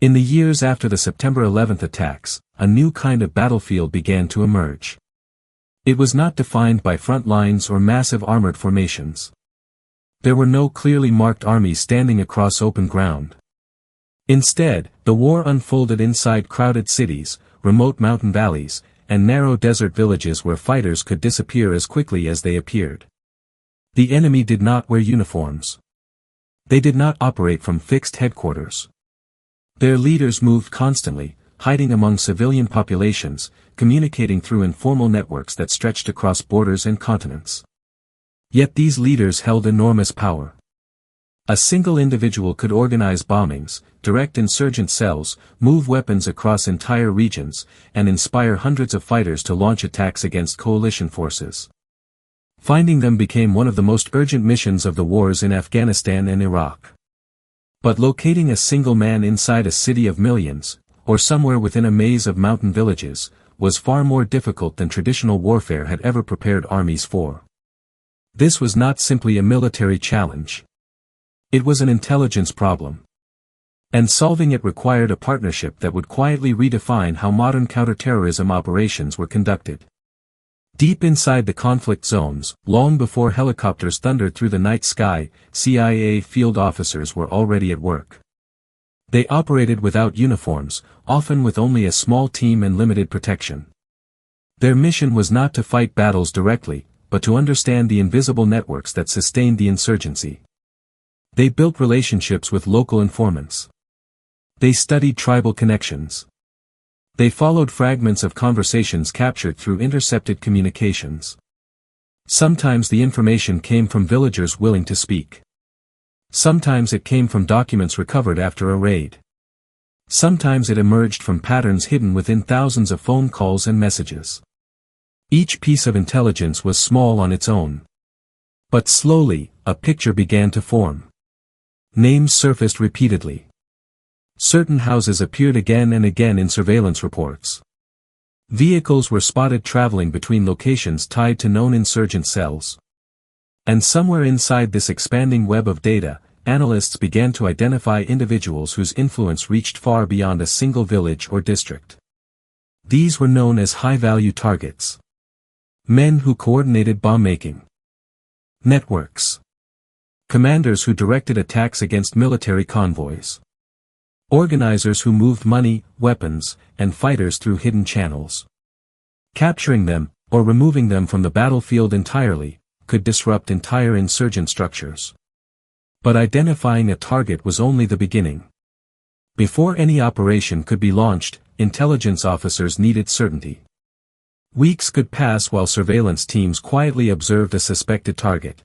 In the years after the September 11th attacks, a new kind of battlefield began to emerge. It was not defined by front lines or massive armored formations. There were no clearly marked armies standing across open ground. Instead, the war unfolded inside crowded cities, remote mountain valleys, and narrow desert villages where fighters could disappear as quickly as they appeared. The enemy did not wear uniforms. They did not operate from fixed headquarters. Their leaders moved constantly, hiding among civilian populations, communicating through informal networks that stretched across borders and continents. Yet these leaders held enormous power. A single individual could organize bombings, direct insurgent cells, move weapons across entire regions, and inspire hundreds of fighters to launch attacks against coalition forces. Finding them became one of the most urgent missions of the wars in Afghanistan and Iraq. But locating a single man inside a city of millions, or somewhere within a maze of mountain villages, was far more difficult than traditional warfare had ever prepared armies for. This was not simply a military challenge. It was an intelligence problem. And solving it required a partnership that would quietly redefine how modern counterterrorism operations were conducted. Deep inside the conflict zones, long before helicopters thundered through the night sky, CIA field officers were already at work. They operated without uniforms, often with only a small team and limited protection. Their mission was not to fight battles directly, but to understand the invisible networks that sustained the insurgency. They built relationships with local informants. They studied tribal connections. They followed fragments of conversations captured through intercepted communications. Sometimes the information came from villagers willing to speak. Sometimes it came from documents recovered after a raid. Sometimes it emerged from patterns hidden within thousands of phone calls and messages. Each piece of intelligence was small on its own. But slowly, a picture began to form. Names surfaced repeatedly. Certain houses appeared again and again in surveillance reports. Vehicles were spotted traveling between locations tied to known insurgent cells. And somewhere inside this expanding web of data, analysts began to identify individuals whose influence reached far beyond a single village or district. These were known as high-value targets. Men who coordinated bomb-making. Networks. Commanders who directed attacks against military convoys. Organizers who moved money, weapons, and fighters through hidden channels. Capturing them, or removing them from the battlefield entirely, could disrupt entire insurgent structures. But identifying a target was only the beginning. Before any operation could be launched, intelligence officers needed certainty. Weeks could pass while surveillance teams quietly observed a suspected target.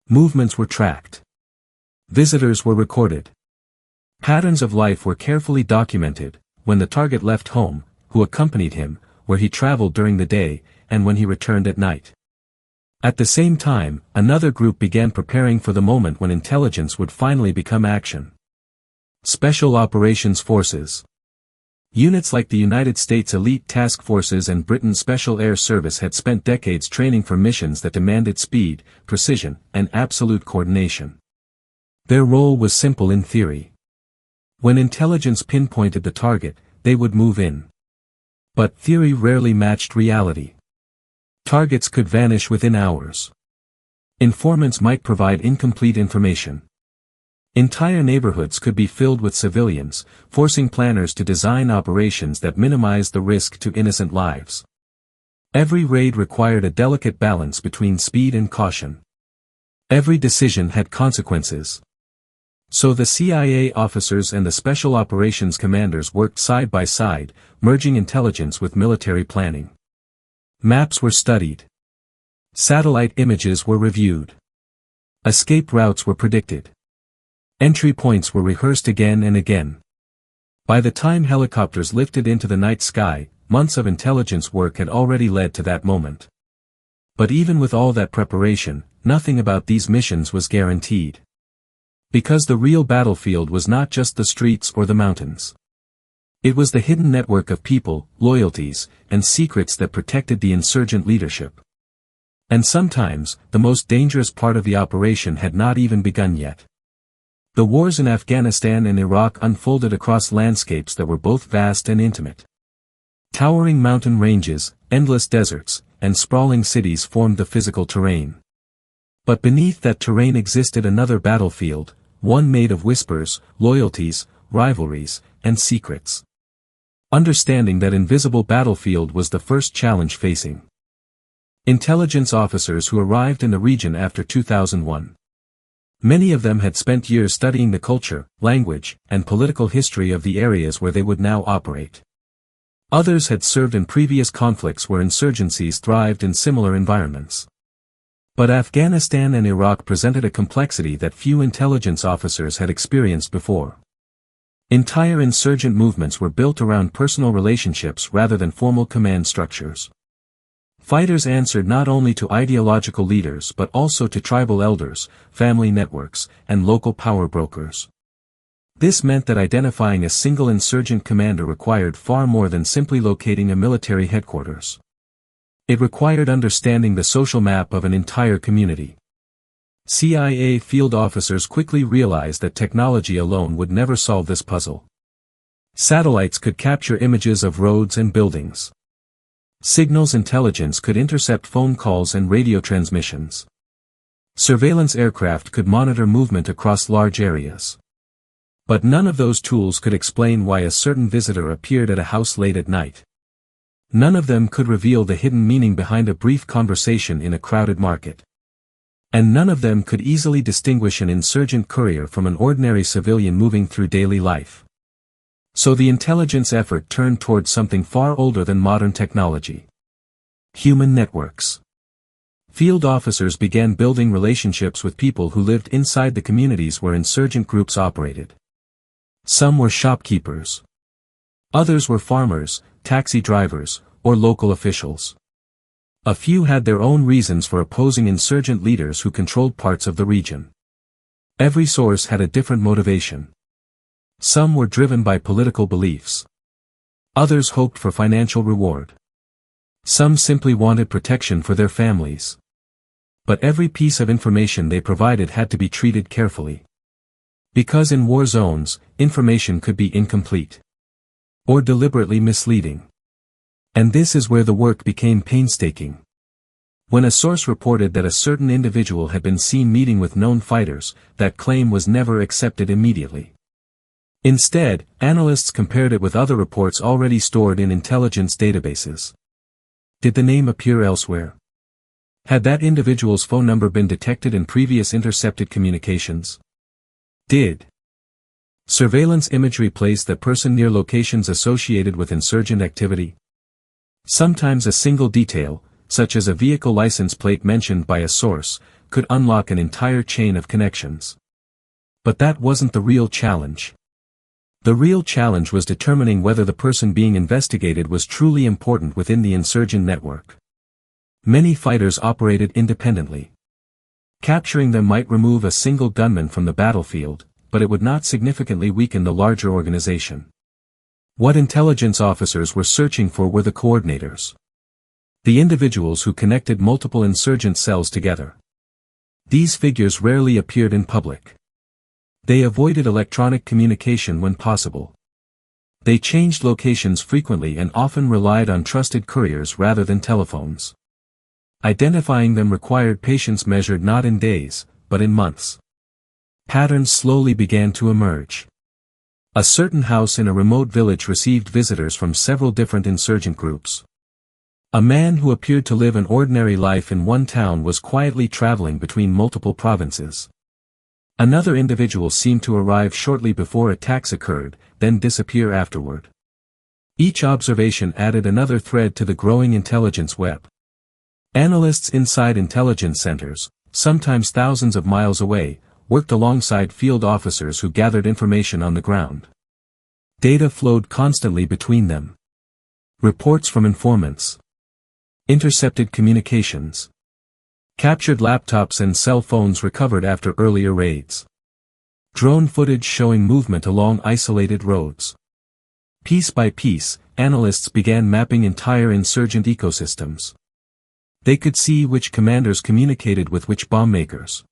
Movements were tracked. Visitors were recorded. Patterns of life were carefully documented: when the target left home, who accompanied him, where he traveled during the day, and when he returned at night. At the same time, another group began preparing for the moment when intelligence would finally become action. Special Operations Forces. Units like the United States Elite Task Forces and Britain's Special Air Service had spent decades training for missions that demanded speed, precision, and absolute coordination. Their role was simple in theory. When intelligence pinpointed the target, they would move in. But theory rarely matched reality. Targets could vanish within hours. Informants might provide incomplete information. Entire neighborhoods could be filled with civilians, forcing planners to design operations that minimized the risk to innocent lives. Every raid required a delicate balance between speed and caution. Every decision had consequences. So the CIA officers and the Special Operations commanders worked side by side, merging intelligence with military planning. Maps were studied. Satellite images were reviewed. Escape routes were predicted. Entry points were rehearsed again and again. By the time helicopters lifted into the night sky, months of intelligence work had already led to that moment. But even with all that preparation, nothing about these missions was guaranteed. Because the real battlefield was not just the streets or the mountains. It was the hidden network of people, loyalties, and secrets that protected the insurgent leadership. And sometimes, the most dangerous part of the operation had not even begun yet. The wars in Afghanistan and Iraq unfolded across landscapes that were both vast and intimate. Towering mountain ranges, endless deserts, and sprawling cities formed the physical terrain. But beneath that terrain existed another battlefield, one made of whispers, loyalties, rivalries, and secrets. Understanding that invisible battlefield was the first challenge facing intelligence officers who arrived in the region after 2001. Many of them had spent years studying the culture, language, and political history of the areas where they would now operate. Others had served in previous conflicts where insurgencies thrived in similar environments. But Afghanistan and Iraq presented a complexity that few intelligence officers had experienced before. Entire insurgent movements were built around personal relationships rather than formal command structures. Fighters answered not only to ideological leaders but also to tribal elders, family networks, and local power brokers. This meant that identifying a single insurgent commander required far more than simply locating a military headquarters. It required understanding the social map of an entire community. CIA field officers quickly realized that technology alone would never solve this puzzle. Satellites could capture images of roads and buildings. Signals intelligence could intercept phone calls and radio transmissions. Surveillance aircraft could monitor movement across large areas. But none of those tools could explain why a certain visitor appeared at a house late at night. None of them could reveal the hidden meaning behind a brief conversation in a crowded market. And none of them could easily distinguish an insurgent courier from an ordinary civilian moving through daily life. So the intelligence effort turned towards something far older than modern technology. Human networks. Field officers began building relationships with people who lived inside the communities where insurgent groups operated. Some were shopkeepers. Others were farmers, taxi drivers, or local officials. A few had their own reasons for opposing insurgent leaders who controlled parts of the region. Every source had a different motivation. Some were driven by political beliefs. Others hoped for financial reward. Some simply wanted protection for their families. But every piece of information they provided had to be treated carefully. Because in war zones, information could be incomplete. Or deliberately misleading. And this is where the work became painstaking. When a source reported that a certain individual had been seen meeting with known fighters, that claim was never accepted immediately. Instead, analysts compared it with other reports already stored in intelligence databases. Did the name appear elsewhere? Had that individual's phone number been detected in previous intercepted communications? Did surveillance imagery place that person near locations associated with insurgent activity? Sometimes a single detail, such as a vehicle license plate mentioned by a source, could unlock an entire chain of connections. But that wasn't the real challenge. The real challenge was determining whether the person being investigated was truly important within the insurgent network. Many fighters operated independently. Capturing them might remove a single gunman from the battlefield, but it would not significantly weaken the larger organization. What intelligence officers were searching for were the coordinators. The individuals who connected multiple insurgent cells together. These figures rarely appeared in public. They avoided electronic communication when possible. They changed locations frequently and often relied on trusted couriers rather than telephones. Identifying them required patience measured not in days, but in months. Patterns slowly began to emerge. A certain house in a remote village received visitors from several different insurgent groups. A man who appeared to live an ordinary life in one town was quietly traveling between multiple provinces. Another individual seemed to arrive shortly before attacks occurred, then disappear afterward. Each observation added another thread to the growing intelligence web. Analysts inside intelligence centers, sometimes thousands of miles away, worked alongside field officers who gathered information on the ground. Data flowed constantly between them. Reports from informants. Intercepted communications. Captured laptops and cell phones recovered after earlier raids. Drone footage showing movement along isolated roads. Piece by piece, analysts began mapping entire insurgent ecosystems. They could see which commanders communicated with which bomb makers.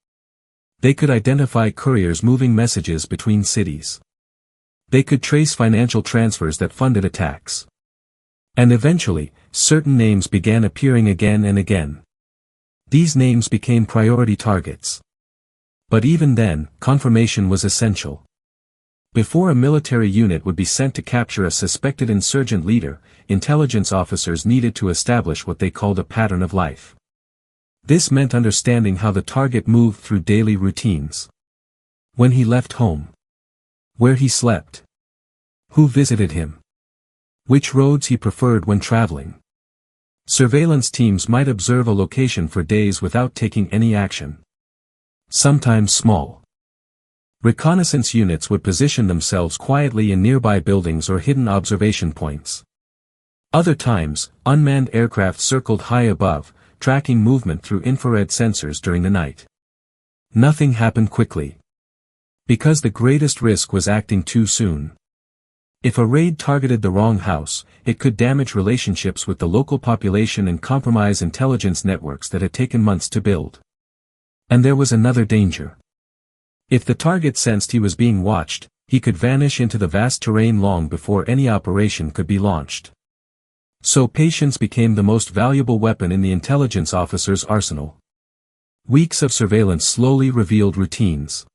They could identify couriers moving messages between cities. They could trace financial transfers that funded attacks. And eventually, certain names began appearing again and again. These names became priority targets. But even then, confirmation was essential. Before a military unit would be sent to capture a suspected insurgent leader, intelligence officers needed to establish what they called a pattern of life. This meant understanding how the target moved through daily routines. When he left home. Where he slept. Who visited him. Which roads he preferred when traveling. Surveillance teams might observe a location for days without taking any action. Sometimes small. Reconnaissance units would position themselves quietly in nearby buildings or hidden observation points. Other times, unmanned aircraft circled high above, tracking movement through infrared sensors during the night. Nothing happened quickly. Because the greatest risk was acting too soon. If a raid targeted the wrong house, it could damage relationships with the local population and compromise intelligence networks that had taken months to build. And there was another danger. If the target sensed he was being watched, he could vanish into the vast terrain long before any operation could be launched. So patience became the most valuable weapon in the intelligence officer's arsenal. Weeks of surveillance slowly revealed routines.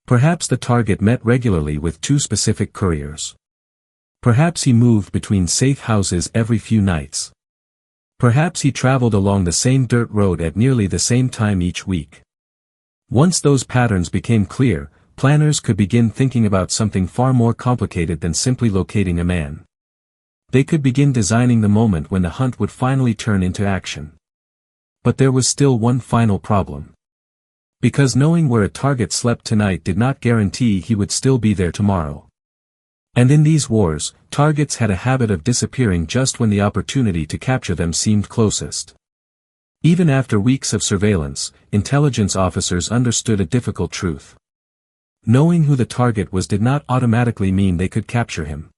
Perhaps the target met regularly with two specific couriers. Perhaps he moved between safe houses every few nights. Perhaps he traveled along the same dirt road at nearly the same time each week. Once those patterns became clear, planners could begin thinking about something far more complicated than simply locating a man. They could begin designing the moment when the hunt would finally turn into action. But there was still one final problem. Because knowing where a target slept tonight did not guarantee he would still be there tomorrow. And in these wars, targets had a habit of disappearing just when the opportunity to capture them seemed closest. Even after weeks of surveillance, intelligence officers understood a difficult truth. Knowing who the target was did not automatically mean they could capture him.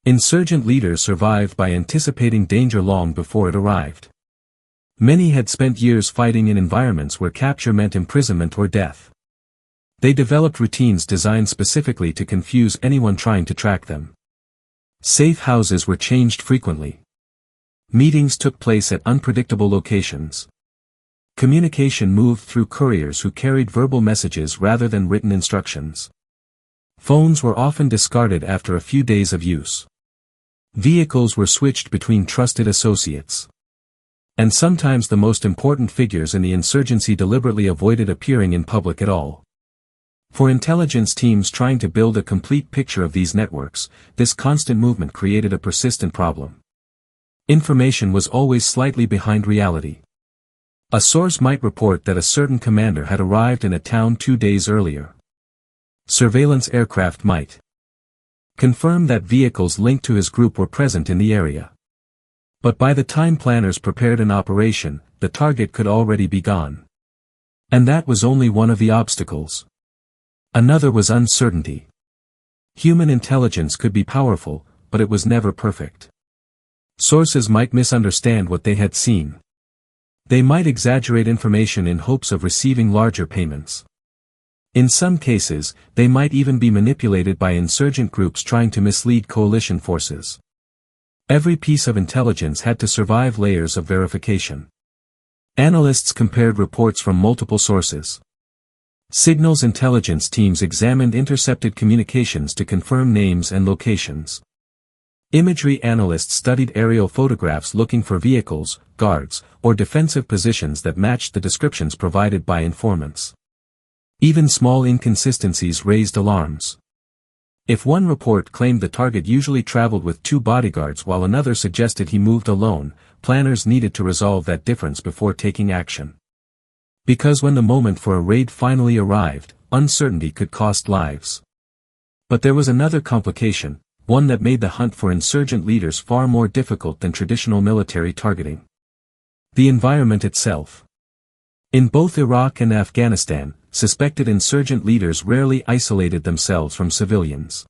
Insurgent leaders survived by anticipating danger long before it arrived. Many had spent years fighting in environments where capture meant imprisonment or death. They developed routines designed specifically to confuse anyone trying to track them. Safe houses were changed frequently. Meetings took place at unpredictable locations. Communication moved through couriers who carried verbal messages rather than written instructions. Phones were often discarded after a few days of use. Vehicles were switched between trusted associates. And sometimes the most important figures in the insurgency deliberately avoided appearing in public at all. For intelligence teams trying to build a complete picture of these networks, this constant movement created a persistent problem. Information was always slightly behind reality. A source might report that a certain commander had arrived in a town 2 days earlier. Surveillance aircraft might confirm that vehicles linked to his group were present in the area. But by the time planners prepared an operation, the target could already be gone. And that was only one of the obstacles. Another was uncertainty. Human intelligence could be powerful, but it was never perfect. Sources might misunderstand what they had seen. They might exaggerate information in hopes of receiving larger payments. In some cases, they might even be manipulated by insurgent groups trying to mislead coalition forces. Every piece of intelligence had to survive layers of verification. Analysts compared reports from multiple sources. Signals intelligence teams examined intercepted communications to confirm names and locations. Imagery analysts studied aerial photographs looking for vehicles, guards, or defensive positions that matched the descriptions provided by informants. Even small inconsistencies raised alarms. If one report claimed the target usually traveled with 2 bodyguards while another suggested he moved alone, planners needed to resolve that difference before taking action. Because when the moment for a raid finally arrived, uncertainty could cost lives. But there was another complication, one that made the hunt for insurgent leaders far more difficult than traditional military targeting. The environment itself. In both Iraq and Afghanistan, suspected insurgent leaders rarely isolated themselves from civilians.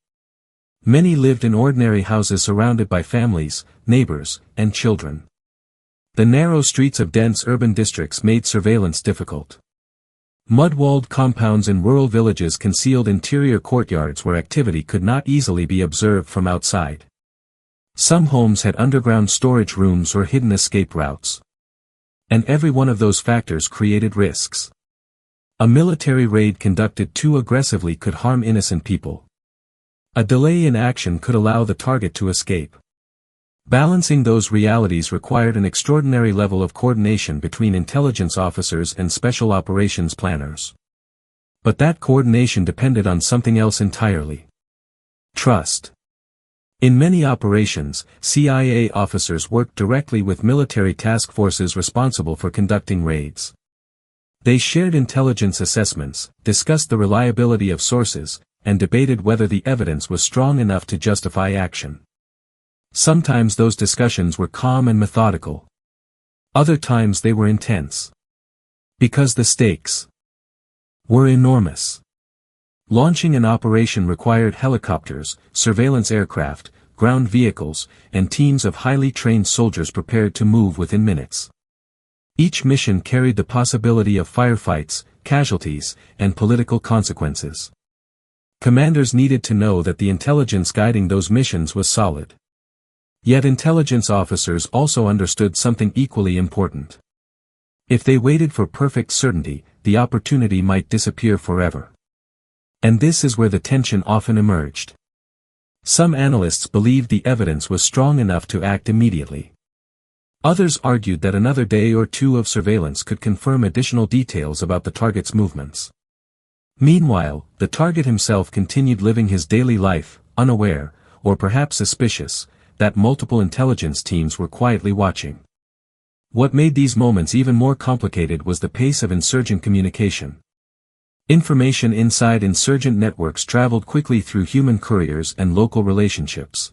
Many lived in ordinary houses surrounded by families, neighbors, and children. The narrow streets of dense urban districts made surveillance difficult. Mud-walled compounds in rural villages concealed interior courtyards where activity could not easily be observed from outside. Some homes had underground storage rooms or hidden escape routes. And every one of those factors created risks. A military raid conducted too aggressively could harm innocent people. A delay in action could allow the target to escape. Balancing those realities required an extraordinary level of coordination between intelligence officers and special operations planners. But that coordination depended on something else entirely. Trust. In many operations, CIA officers worked directly with military task forces responsible for conducting raids. They shared intelligence assessments, discussed the reliability of sources, and debated whether the evidence was strong enough to justify action. Sometimes those discussions were calm and methodical. Other times they were intense. Because the stakes were enormous. Launching an operation required helicopters, surveillance aircraft, ground vehicles, and teams of highly trained soldiers prepared to move within minutes. Each mission carried the possibility of firefights, casualties, and political consequences. Commanders needed to know that the intelligence guiding those missions was solid. Yet intelligence officers also understood something equally important. If they waited for perfect certainty, the opportunity might disappear forever. And this is where the tension often emerged. Some analysts believed the evidence was strong enough to act immediately. Others argued that another day or two of surveillance could confirm additional details about the target's movements. Meanwhile, the target himself continued living his daily life, unaware, or perhaps suspicious, that multiple intelligence teams were quietly watching. What made these moments even more complicated was the pace of insurgent communication. Information inside insurgent networks traveled quickly through human couriers and local relationships.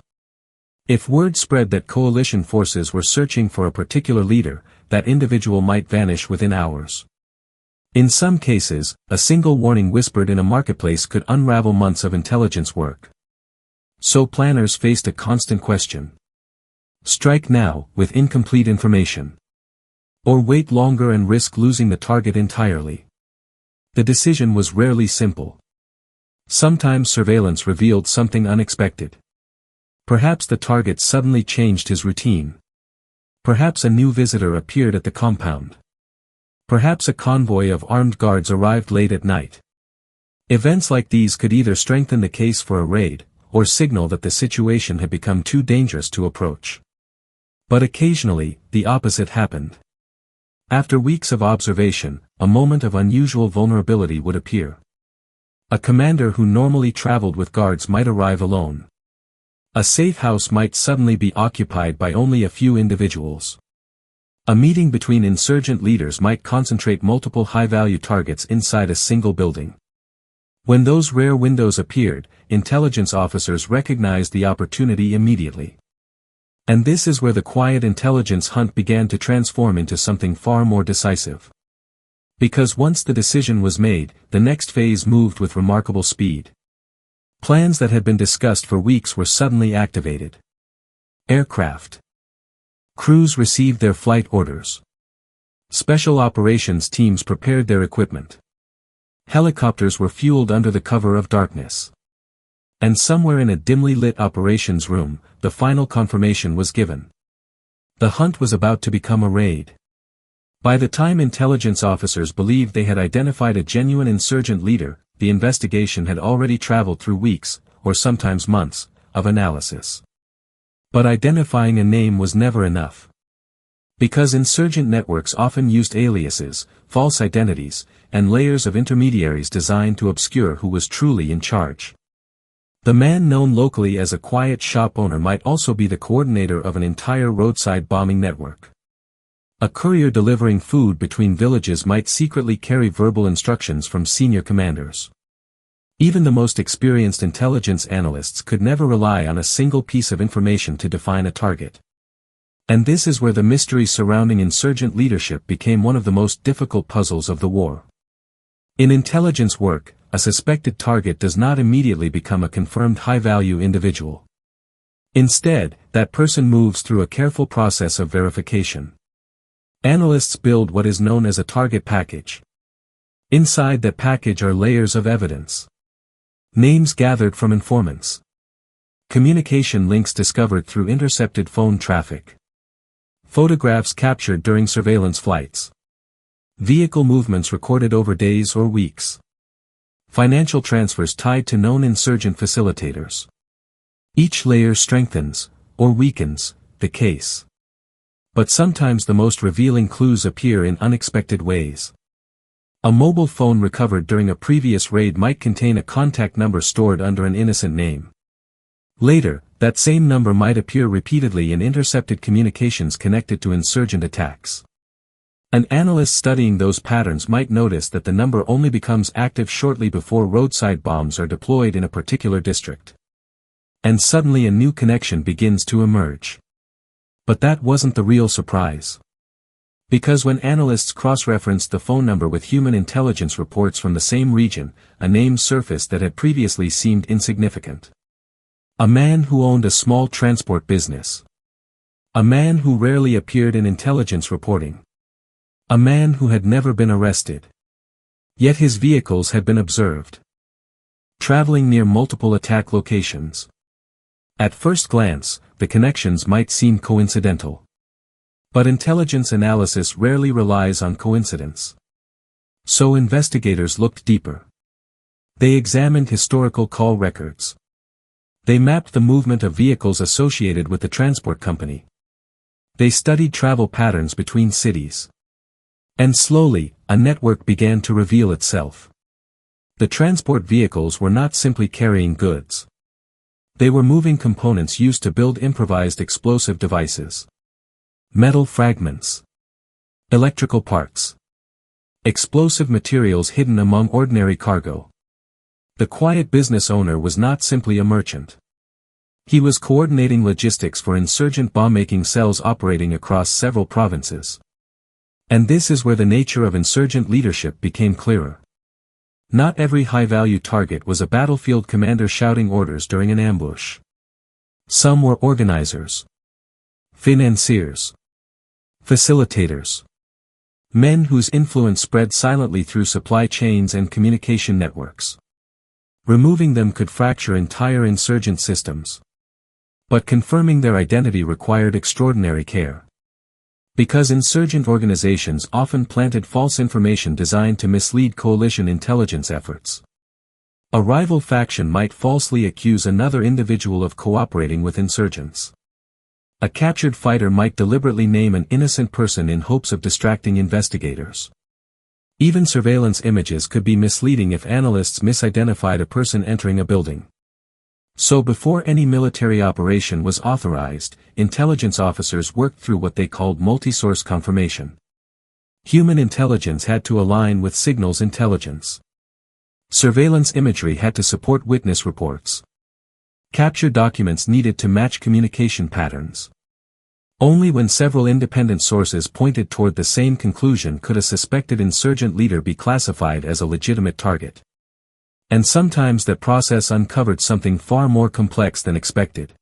If word spread that coalition forces were searching for a particular leader, that individual might vanish within hours. In some cases, a single warning whispered in a marketplace could unravel months of intelligence work. So planners faced a constant question. Strike now, with incomplete information. Or wait longer and risk losing the target entirely. The decision was rarely simple. Sometimes surveillance revealed something unexpected. Perhaps the target suddenly changed his routine. Perhaps a new visitor appeared at the compound. Perhaps a convoy of armed guards arrived late at night. Events like these could either strengthen the case for a raid, or signal that the situation had become too dangerous to approach. But occasionally, the opposite happened. After weeks of observation, a moment of unusual vulnerability would appear. A commander who normally traveled with guards might arrive alone. A safe house might suddenly be occupied by only a few individuals. A meeting between insurgent leaders might concentrate multiple high-value targets inside a single building. When those rare windows appeared, intelligence officers recognized the opportunity immediately. And this is where the quiet intelligence hunt began to transform into something far more decisive. Because once the decision was made, the next phase moved with remarkable speed. Plans that had been discussed for weeks were suddenly activated. Aircraft. Crews received their flight orders. Special operations teams prepared their equipment. Helicopters were fueled under the cover of darkness. And somewhere in a dimly lit operations room, the final confirmation was given. The hunt was about to become a raid. By the time intelligence officers believed they had identified a genuine insurgent leader, the investigation had already traveled through weeks, or sometimes months, of analysis. But identifying a name was never enough. Because insurgent networks often used aliases, false identities, and layers of intermediaries designed to obscure who was truly in charge. The man known locally as a quiet shop owner might also be the coordinator of an entire roadside bombing network. A courier delivering food between villages might secretly carry verbal instructions from senior commanders. Even the most experienced intelligence analysts could never rely on a single piece of information to define a target. And this is where the mystery surrounding insurgent leadership became one of the most difficult puzzles of the war. In intelligence work, a suspected target does not immediately become a confirmed high-value individual. Instead, that person moves through a careful process of verification. Analysts build what is known as a target package. Inside that package are layers of evidence. Names gathered from informants. Communication links discovered through intercepted phone traffic. Photographs captured during surveillance flights. Vehicle movements recorded over days or weeks. Financial transfers tied to known insurgent facilitators. Each layer strengthens, or weakens, the case. But sometimes the most revealing clues appear in unexpected ways. A mobile phone recovered during a previous raid might contain a contact number stored under an innocent name. Later, that same number might appear repeatedly in intercepted communications connected to insurgent attacks. An analyst studying those patterns might notice that the number only becomes active shortly before roadside bombs are deployed in a particular district. And suddenly a new connection begins to emerge. But that wasn't the real surprise. Because when analysts cross-referenced the phone number with human intelligence reports from the same region, a name surfaced that had previously seemed insignificant. A man who owned a small transport business. A man who rarely appeared in intelligence reporting. A man who had never been arrested. Yet his vehicles had been observed. Traveling near multiple attack locations. At first glance, the connections might seem coincidental. But intelligence analysis rarely relies on coincidence. So investigators looked deeper. They examined historical call records. They mapped the movement of vehicles associated with the transport company. They studied travel patterns between cities. And slowly, a network began to reveal itself. The transport vehicles were not simply carrying goods. They were moving components used to build improvised explosive devices. Metal fragments. Electrical parts. Explosive materials hidden among ordinary cargo. The quiet business owner was not simply a merchant. He was coordinating logistics for insurgent bomb-making cells operating across several provinces. And this is where the nature of insurgent leadership became clearer. Not every high-value target was a battlefield commander shouting orders during an ambush. Some were organizers. Financiers. Facilitators. Men whose influence spread silently through supply chains and communication networks. Removing them could fracture entire insurgent systems. But confirming their identity required extraordinary care. Because insurgent organizations often planted false information designed to mislead coalition intelligence efforts. A rival faction might falsely accuse another individual of cooperating with insurgents. A captured fighter might deliberately name an innocent person in hopes of distracting investigators. Even surveillance images could be misleading if analysts misidentified a person entering a building. So before any military operation was authorized, intelligence officers worked through what they called multi-source confirmation. Human intelligence had to align with signals intelligence. Surveillance imagery had to support witness reports. Captured documents needed to match communication patterns. Only when several independent sources pointed toward the same conclusion could a suspected insurgent leader be classified as a legitimate target. And sometimes that process uncovered something far more complex than expected.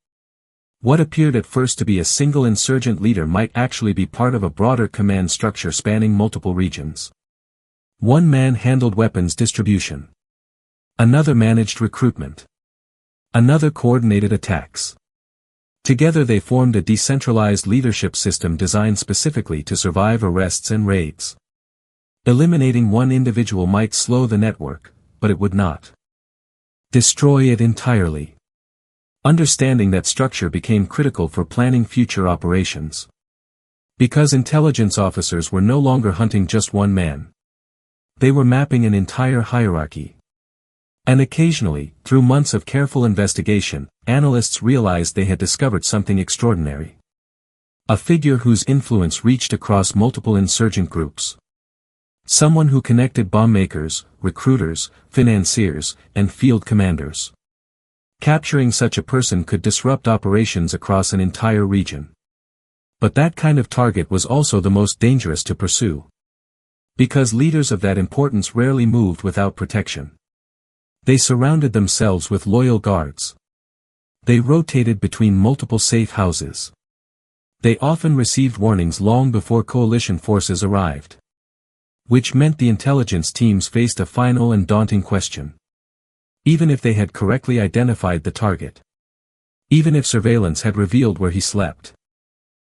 What appeared at first to be a single insurgent leader might actually be part of a broader command structure spanning multiple regions. One man handled weapons distribution. Another managed recruitment. Another coordinated attacks. Together they formed a decentralized leadership system designed specifically to survive arrests and raids. Eliminating one individual might slow the network, but it would not destroy it entirely. Understanding that structure became critical for planning future operations. Because intelligence officers were no longer hunting just one man. They were mapping an entire hierarchy. And occasionally, through months of careful investigation, analysts realized they had discovered something extraordinary. A figure whose influence reached across multiple insurgent groups. Someone who connected bomb makers, recruiters, financiers, and field commanders. Capturing such a person could disrupt operations across an entire region. But that kind of target was also the most dangerous to pursue. Because leaders of that importance rarely moved without protection. They surrounded themselves with loyal guards. They rotated between multiple safe houses. They often received warnings long before coalition forces arrived. Which meant the intelligence teams faced a final and daunting question. Even if they had correctly identified the target. Even if surveillance had revealed where he slept.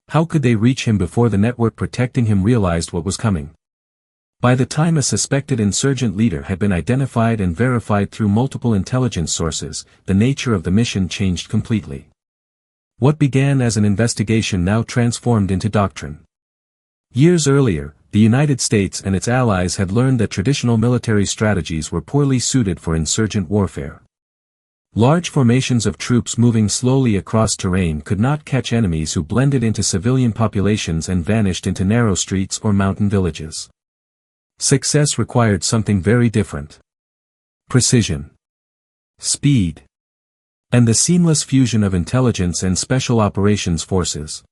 How could they reach him before the network protecting him realized what was coming? By the time a suspected insurgent leader had been identified and verified through multiple intelligence sources, the nature of the mission changed completely. What began as an investigation now transformed into doctrine. Years earlier, the United States and its allies had learned that traditional military strategies were poorly suited for insurgent warfare. Large formations of troops moving slowly across terrain could not catch enemies who blended into civilian populations and vanished into narrow streets or mountain villages. Success required something very different. Precision. Speed. And the seamless fusion of intelligence and special operations forces.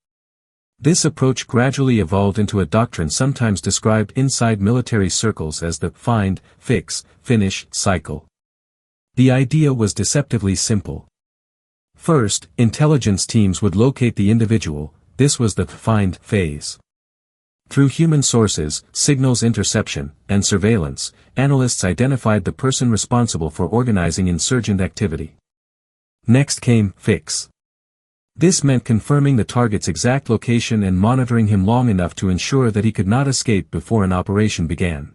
This approach gradually evolved into a doctrine sometimes described inside military circles as the find, fix, finish cycle. The idea was deceptively simple. First, intelligence teams would locate the individual. This was the find phase. Through human sources, signals interception, and surveillance, analysts identified the person responsible for organizing insurgent activity. Next came fix. This meant confirming the target's exact location and monitoring him long enough to ensure that he could not escape before an operation began.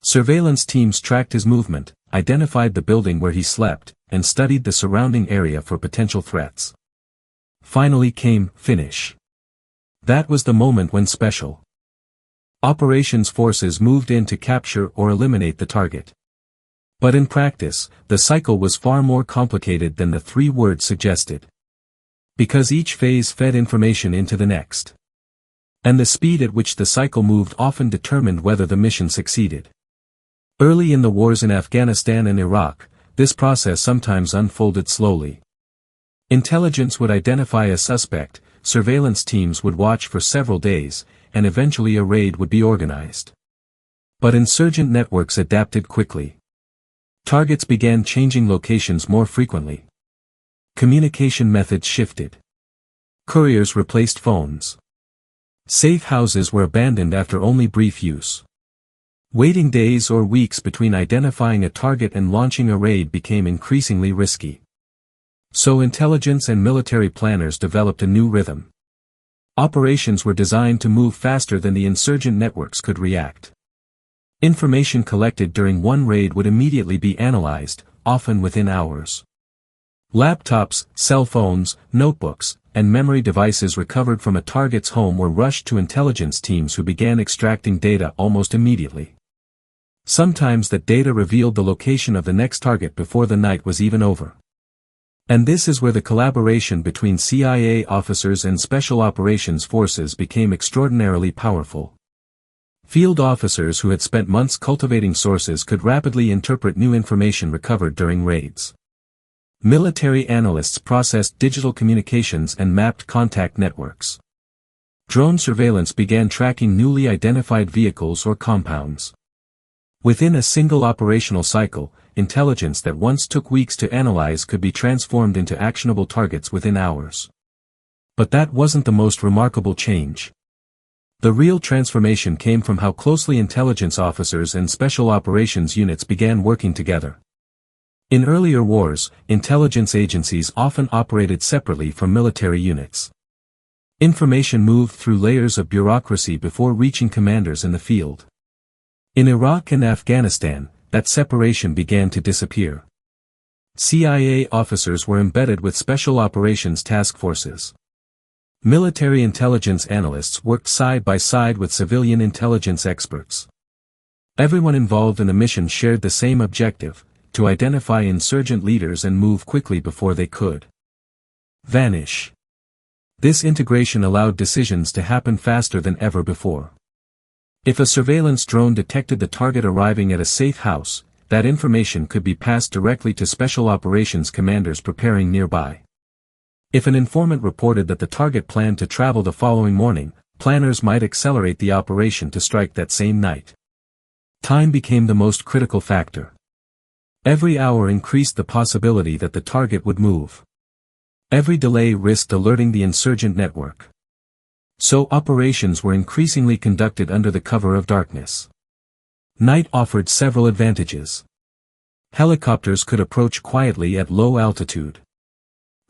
Surveillance teams tracked his movement, identified the building where he slept, and studied the surrounding area for potential threats. Finally came finish. That was the moment when special operations forces moved in to capture or eliminate the target. But in practice, the cycle was far more complicated than the three words suggested. Because each phase fed information into the next. And the speed at which the cycle moved often determined whether the mission succeeded. Early in the wars in Afghanistan and Iraq, this process sometimes unfolded slowly. Intelligence would identify a suspect, surveillance teams would watch for several days, and eventually a raid would be organized. But insurgent networks adapted quickly. Targets began changing locations more frequently. Communication methods shifted. Couriers replaced phones. Safe houses were abandoned after only brief use. Waiting days or weeks between identifying a target and launching a raid became increasingly risky. So intelligence and military planners developed a new rhythm. Operations were designed to move faster than the insurgent networks could react. Information collected during one raid would immediately be analyzed, often within hours. Laptops, cell phones, notebooks, and memory devices recovered from a target's home were rushed to intelligence teams who began extracting data almost immediately. Sometimes that data revealed the location of the next target before the night was even over. And this is where the collaboration between CIA officers and Special Operations Forces became extraordinarily powerful. Field officers who had spent months cultivating sources could rapidly interpret new information recovered during raids. Military analysts processed digital communications and mapped contact networks. Drone surveillance began tracking newly identified vehicles or compounds. Within a single operational cycle, intelligence that once took weeks to analyze could be transformed into actionable targets within hours. But that wasn't the most remarkable change. The real transformation came from how closely intelligence officers and special operations units began working together. In earlier wars, intelligence agencies often operated separately from military units. Information moved through layers of bureaucracy before reaching commanders in the field. In Iraq and Afghanistan, that separation began to disappear. CIA officers were embedded with special operations task forces. Military intelligence analysts worked side by side with civilian intelligence experts. Everyone involved in the mission shared the same objective: to identify insurgent leaders and move quickly before they could vanish. This integration allowed decisions to happen faster than ever before. If a surveillance drone detected the target arriving at a safe house, that information could be passed directly to special operations commanders preparing nearby. If an informant reported that the target planned to travel the following morning, planners might accelerate the operation to strike that same night. Time became the most critical factor. Every hour increased the possibility that the target would move. Every delay risked alerting the insurgent network. So operations were increasingly conducted under the cover of darkness. Night offered several advantages. Helicopters could approach quietly at low altitude.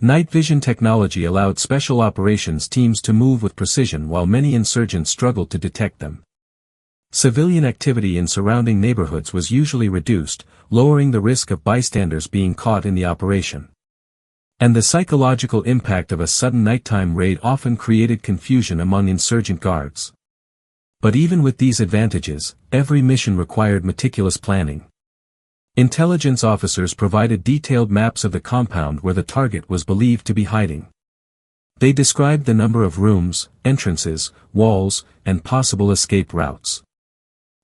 Night vision technology allowed special operations teams to move with precision while many insurgents struggled to detect them. Civilian activity in surrounding neighborhoods was usually reduced, lowering the risk of bystanders being caught in the operation. And the psychological impact of a sudden nighttime raid often created confusion among insurgent guards. But even with these advantages, every mission required meticulous planning. Intelligence officers provided detailed maps of the compound where the target was believed to be hiding. They described the number of rooms, entrances, walls, and possible escape routes.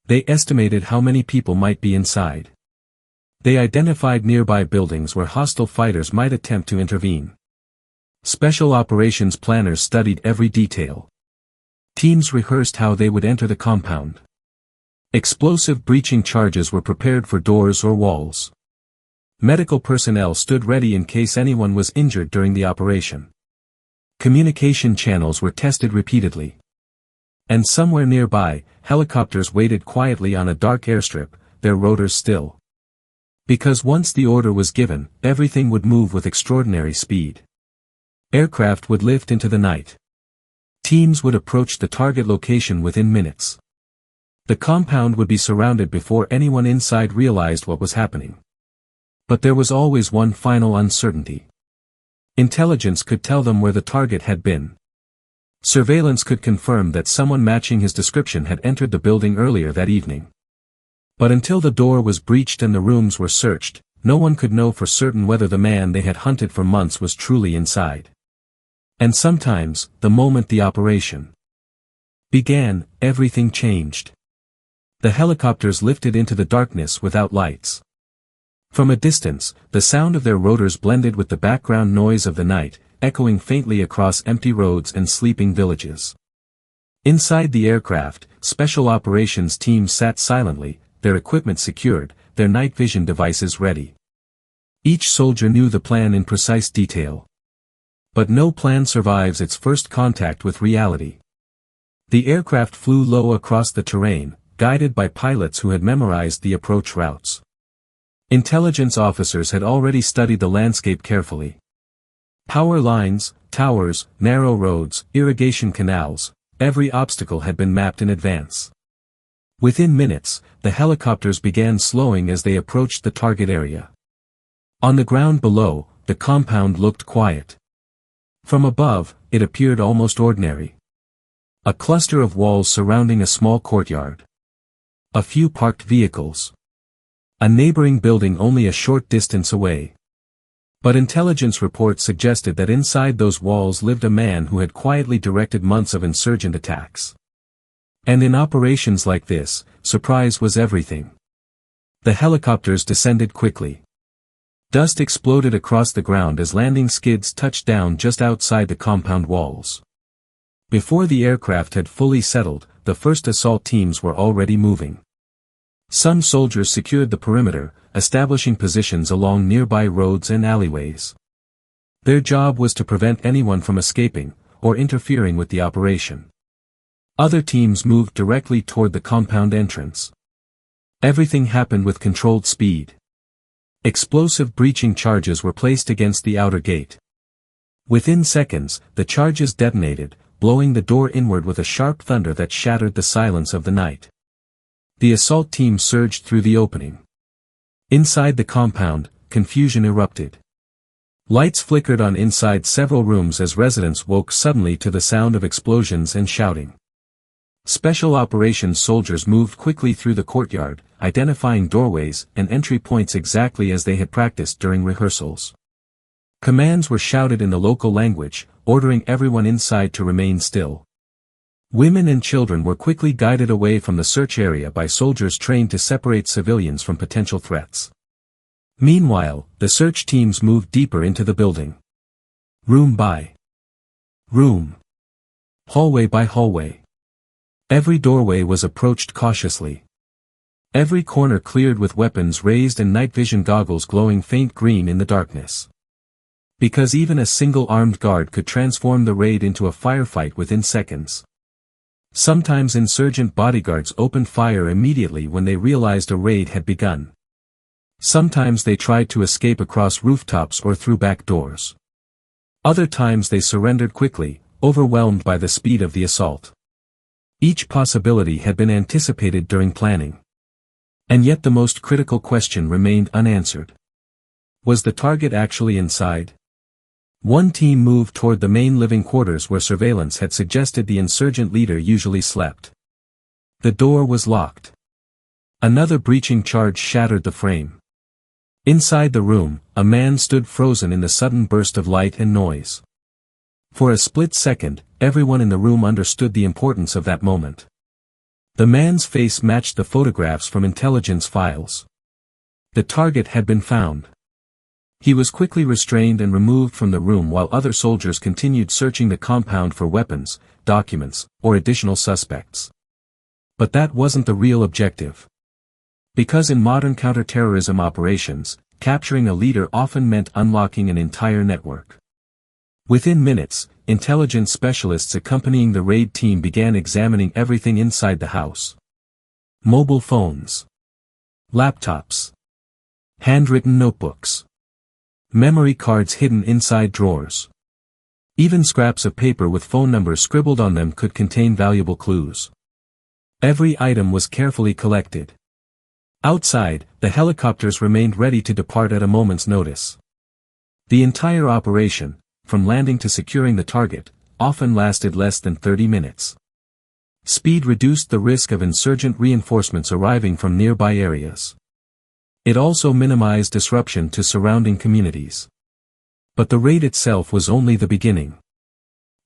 They estimated how many people might be inside. They identified nearby buildings where hostile fighters might attempt to intervene. Special operations planners studied every detail. Teams rehearsed how they would enter the compound. Explosive breaching charges were prepared for doors or walls. Medical personnel stood ready in case anyone was injured during the operation. Communication channels were tested repeatedly. And somewhere nearby, helicopters waited quietly on a dark airstrip, their rotors still. Because once the order was given, everything would move with extraordinary speed. Aircraft would lift into the night. Teams would approach the target location within minutes. The compound would be surrounded before anyone inside realized what was happening. But there was always one final uncertainty. Intelligence could tell them where the target had been. Surveillance could confirm that someone matching his description had entered the building earlier that evening. But until the door was breached and the rooms were searched, no one could know for certain whether the man they had hunted for months was truly inside. And sometimes, the moment the operation began, everything changed. The helicopters lifted into the darkness without lights. From a distance, the sound of their rotors blended with the background noise of the night, echoing faintly across empty roads and sleeping villages. Inside the aircraft, special operations teams sat silently, their equipment secured, their night vision devices ready. Each soldier knew the plan in precise detail. But no plan survives its first contact with reality. The aircraft flew low across the terrain, guided by pilots who had memorized the approach routes. Intelligence officers had already studied the landscape carefully. Power lines, towers, narrow roads, irrigation canals, every obstacle had been mapped in advance. Within minutes, the helicopters began slowing as they approached the target area. On the ground below, the compound looked quiet. From above, it appeared almost ordinary. A cluster of walls surrounding a small courtyard. A few parked vehicles. A neighboring building only a short distance away. But intelligence reports suggested that inside those walls lived a man who had quietly directed months of insurgent attacks. And in operations like this, surprise was everything. The helicopters descended quickly. Dust exploded across the ground as landing skids touched down just outside the compound walls. Before the aircraft had fully settled, the first assault teams were already moving. Some soldiers secured the perimeter, establishing positions along nearby roads and alleyways. Their job was to prevent anyone from escaping, or interfering with the operation. Other teams moved directly toward the compound entrance. Everything happened with controlled speed. Explosive breaching charges were placed against the outer gate. Within seconds, the charges detonated, blowing the door inward with a sharp thunder that shattered the silence of the night. The assault team surged through the opening. Inside the compound, confusion erupted. Lights flickered on inside several rooms as residents woke suddenly to the sound of explosions and shouting. Special operations soldiers moved quickly through the courtyard, identifying doorways and entry points exactly as they had practiced during rehearsals. Commands were shouted in the local language, ordering everyone inside to remain still. Women and children were quickly guided away from the search area by soldiers trained to separate civilians from potential threats. Meanwhile, the search teams moved deeper into the building. Room by room. Hallway by hallway. Every doorway was approached cautiously. Every corner cleared with weapons raised and night vision goggles glowing faint green in the darkness. Because even a single armed guard could transform the raid into a firefight within seconds. Sometimes insurgent bodyguards opened fire immediately when they realized a raid had begun. Sometimes they tried to escape across rooftops or through back doors. Other times they surrendered quickly, overwhelmed by the speed of the assault. Each possibility had been anticipated during planning. And yet the most critical question remained unanswered. Was the target actually inside? One team moved toward the main living quarters where surveillance had suggested the insurgent leader usually slept. The door was locked. Another breaching charge shattered the frame. Inside the room, a man stood frozen in the sudden burst of light and noise. For a split second, everyone in the room understood the importance of that moment. The man's face matched the photographs from intelligence files. The target had been found. He was quickly restrained and removed from the room while other soldiers continued searching the compound for weapons, documents, or additional suspects. But that wasn't the real objective. Because in modern counterterrorism operations, capturing a leader often meant unlocking an entire network. Within minutes, intelligence specialists accompanying the raid team began examining everything inside the house. Mobile phones, laptops, handwritten notebooks, memory cards hidden inside drawers. Even scraps of paper with phone numbers scribbled on them could contain valuable clues. Every item was carefully collected. Outside, the helicopters remained ready to depart at a moment's notice. The entire operation, from landing to securing the target, often lasted less than 30 minutes. Speed reduced the risk of insurgent reinforcements arriving from nearby areas. It also minimized disruption to surrounding communities. But the raid itself was only the beginning.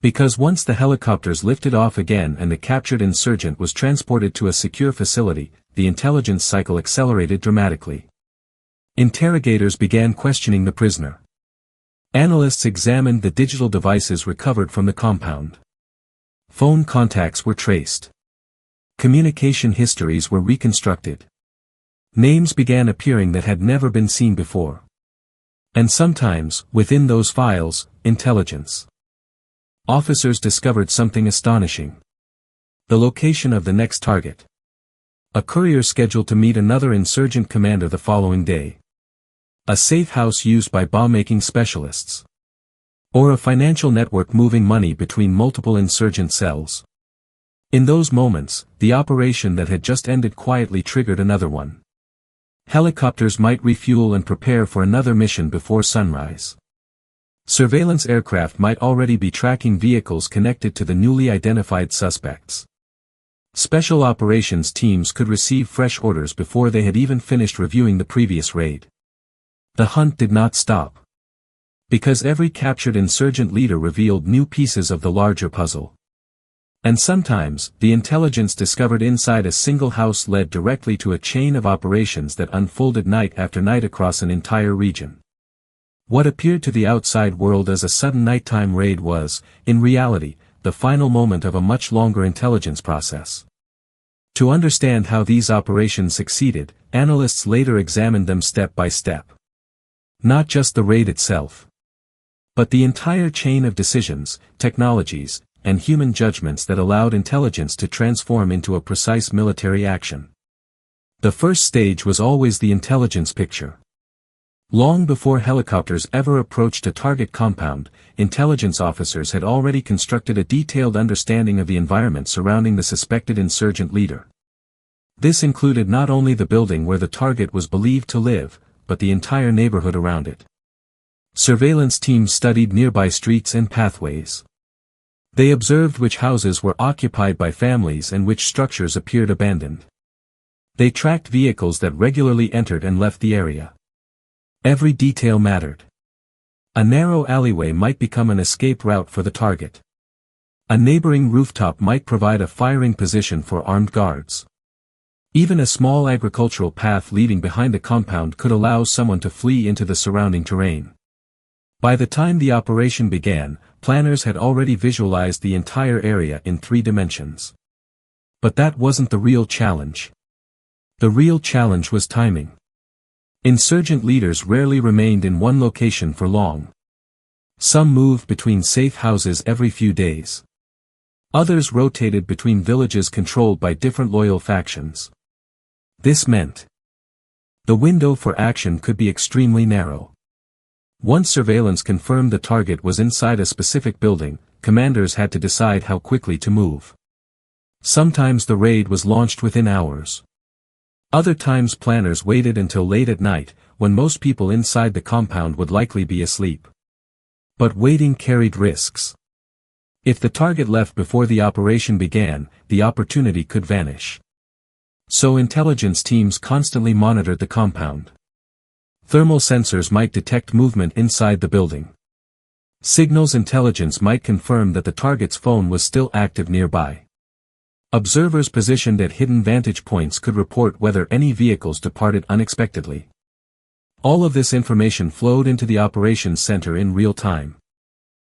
Because once the helicopters lifted off again and the captured insurgent was transported to a secure facility, the intelligence cycle accelerated dramatically. Interrogators began questioning the prisoner. Analysts examined the digital devices recovered from the compound. Phone contacts were traced. Communication histories were reconstructed. Names began appearing that had never been seen before. And sometimes, within those files, intelligence. Officers discovered something astonishing. The location of the next target. A courier scheduled to meet another insurgent commander the following day. A safe house used by bomb-making specialists. Or a financial network moving money between multiple insurgent cells. In those moments, the operation that had just ended quietly triggered another one. Helicopters might refuel and prepare for another mission before sunrise. Surveillance aircraft might already be tracking vehicles connected to the newly identified suspects. Special operations teams could receive fresh orders before they had even finished reviewing the previous raid. The hunt did not stop. Because every captured insurgent leader revealed new pieces of the larger puzzle. And sometimes, the intelligence discovered inside a single house led directly to a chain of operations that unfolded night after night across an entire region. What appeared to the outside world as a sudden nighttime raid was, in reality, the final moment of a much longer intelligence process. To understand how these operations succeeded, analysts later examined them step by step. Not just the raid itself, but the entire chain of decisions, technologies, and human judgments that allowed intelligence to transform into a precise military action. The first stage was always the intelligence picture. Long before helicopters ever approached a target compound, intelligence officers had already constructed a detailed understanding of the environment surrounding the suspected insurgent leader. This included not only the building where the target was believed to live, but the entire neighborhood around it. Surveillance teams studied nearby streets and pathways. They observed which houses were occupied by families and which structures appeared abandoned. They tracked vehicles that regularly entered and left the area. Every detail mattered. A narrow alleyway might become an escape route for the target. A neighboring rooftop might provide a firing position for armed guards. Even a small agricultural path leading behind the compound could allow someone to flee into the surrounding terrain. By the time the operation began, planners had already visualized the entire area in 3 dimensions. But that wasn't the real challenge. The real challenge was timing. Insurgent leaders rarely remained in one location for long. Some moved between safe houses every few days. Others rotated between villages controlled by different loyal factions. This meant the window for action could be extremely narrow. Once surveillance confirmed the target was inside a specific building, commanders had to decide how quickly to move. Sometimes the raid was launched within hours. Other times planners waited until late at night, when most people inside the compound would likely be asleep. But waiting carried risks. If the target left before the operation began, the opportunity could vanish. So intelligence teams constantly monitored the compound. Thermal sensors might detect movement inside the building. Signals intelligence might confirm that the target's phone was still active nearby. Observers positioned at hidden vantage points could report whether any vehicles departed unexpectedly. All of this information flowed into the operations center in real time.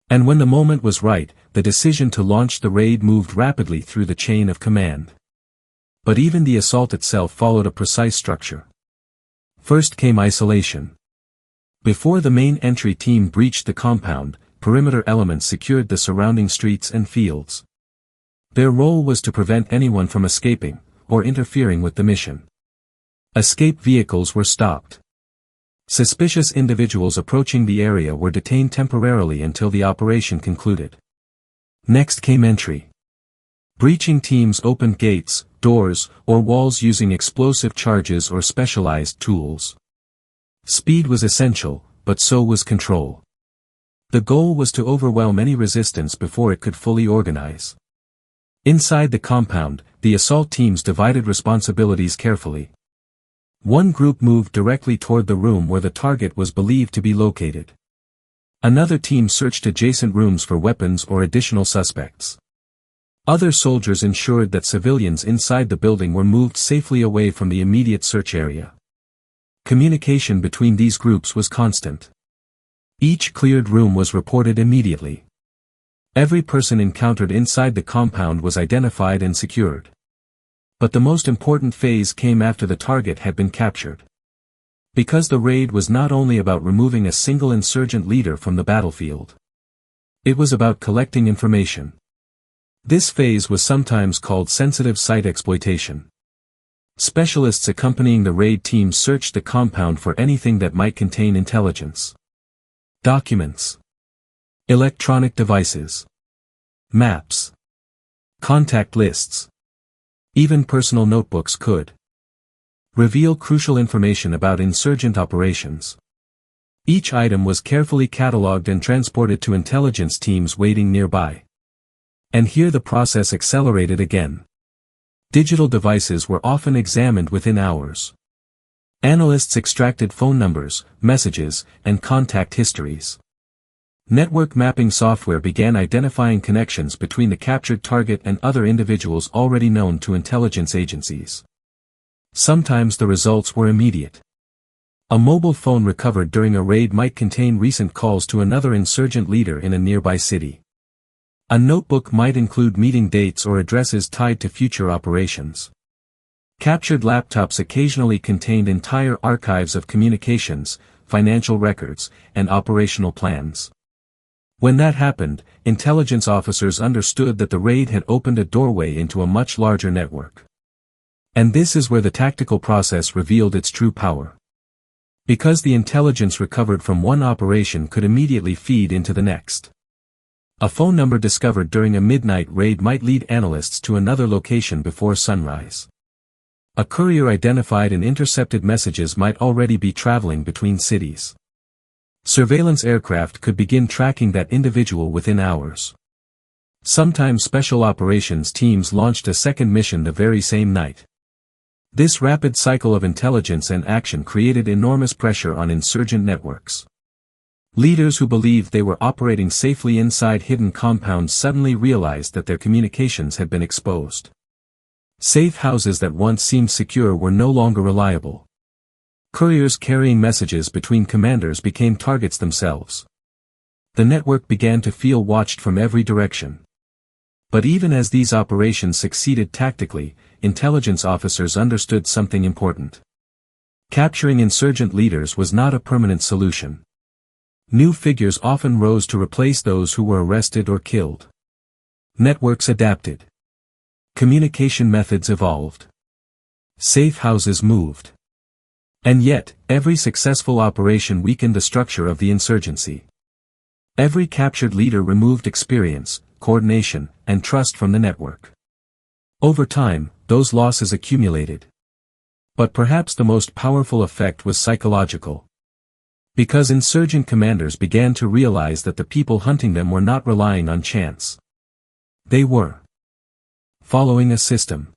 And when the moment was right, the decision to launch the raid moved rapidly through the chain of command. But even the assault itself followed a precise structure. First came isolation. Before the main entry team breached the compound, perimeter elements secured the surrounding streets and fields. Their role was to prevent anyone from escaping, or interfering with the mission. Escape vehicles were stopped. Suspicious individuals approaching the area were detained temporarily until the operation concluded. Next came entry. Breaching teams opened gates, doors, or walls using explosive charges or specialized tools. Speed was essential, but so was control. The goal was to overwhelm any resistance before it could fully organize. Inside the compound, the assault teams divided responsibilities carefully. One group moved directly toward the room where the target was believed to be located. Another team searched adjacent rooms for weapons or additional suspects. Other soldiers ensured that civilians inside the building were moved safely away from the immediate search area. Communication between these groups was constant. Each cleared room was reported immediately. Every person encountered inside the compound was identified and secured. But the most important phase came after the target had been captured. Because the raid was not only about removing a single insurgent leader from the battlefield. It was about collecting information. This phase was sometimes called sensitive site exploitation. Specialists accompanying the raid team searched the compound for anything that might contain intelligence. Documents. Electronic devices. Maps. Contact lists. Even personal notebooks could reveal crucial information about insurgent operations. Each item was carefully catalogued and transported to intelligence teams waiting nearby. And here the process accelerated again. Digital devices were often examined within hours. Analysts extracted phone numbers, messages, and contact histories. Network mapping software began identifying connections between the captured target and other individuals already known to intelligence agencies. Sometimes the results were immediate. A mobile phone recovered during a raid might contain recent calls to another insurgent leader in a nearby city. A notebook might include meeting dates or addresses tied to future operations. Captured laptops occasionally contained entire archives of communications, financial records, and operational plans. When that happened, intelligence officers understood that the raid had opened a doorway into a much larger network. And this is where the tactical process revealed its true power. Because the intelligence recovered from one operation could immediately feed into the next. A phone number discovered during a midnight raid might lead analysts to another location before sunrise. A courier identified in intercepted messages might already be traveling between cities. Surveillance aircraft could begin tracking that individual within hours. Sometimes special operations teams launched a second mission the very same night. This rapid cycle of intelligence and action created enormous pressure on insurgent networks. Leaders who believed they were operating safely inside hidden compounds suddenly realized that their communications had been exposed. Safe houses that once seemed secure were no longer reliable. Couriers carrying messages between commanders became targets themselves. The network began to feel watched from every direction. But even as these operations succeeded tactically, intelligence officers understood something important. Capturing insurgent leaders was not a permanent solution. New figures often rose to replace those who were arrested or killed. Networks adapted. Communication methods evolved. Safe houses moved. And yet, every successful operation weakened the structure of the insurgency. Every captured leader removed experience, coordination, and trust from the network. Over time, those losses accumulated. But perhaps the most powerful effect was psychological. Because insurgent commanders began to realize that the people hunting them were not relying on chance. They were following a system.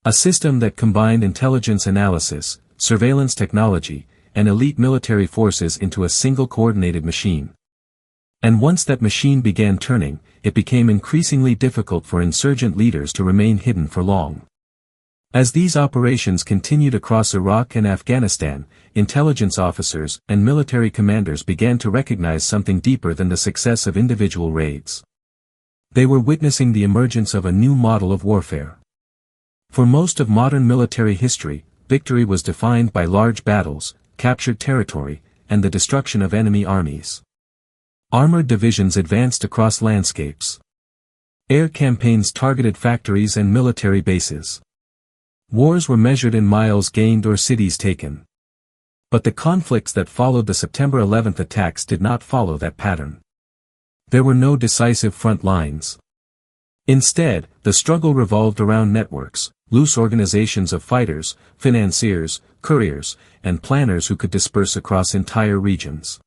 A system that combined intelligence analysis, surveillance technology, and elite military forces into a single coordinated machine. And once that machine began turning, it became increasingly difficult for insurgent leaders to remain hidden for long. As these operations continued across Iraq and Afghanistan, intelligence officers and military commanders began to recognize something deeper than the success of individual raids. They were witnessing the emergence of a new model of warfare. For most of modern military history, victory was defined by large battles, captured territory, and the destruction of enemy armies. Armored divisions advanced across landscapes. Air campaigns targeted factories and military bases. Wars were measured in miles gained or cities taken. But the conflicts that followed the September 11th attacks did not follow that pattern. There were no decisive front lines. Instead, the struggle revolved around networks, loose organizations of fighters, financiers, couriers, and planners who could disperse across entire regions.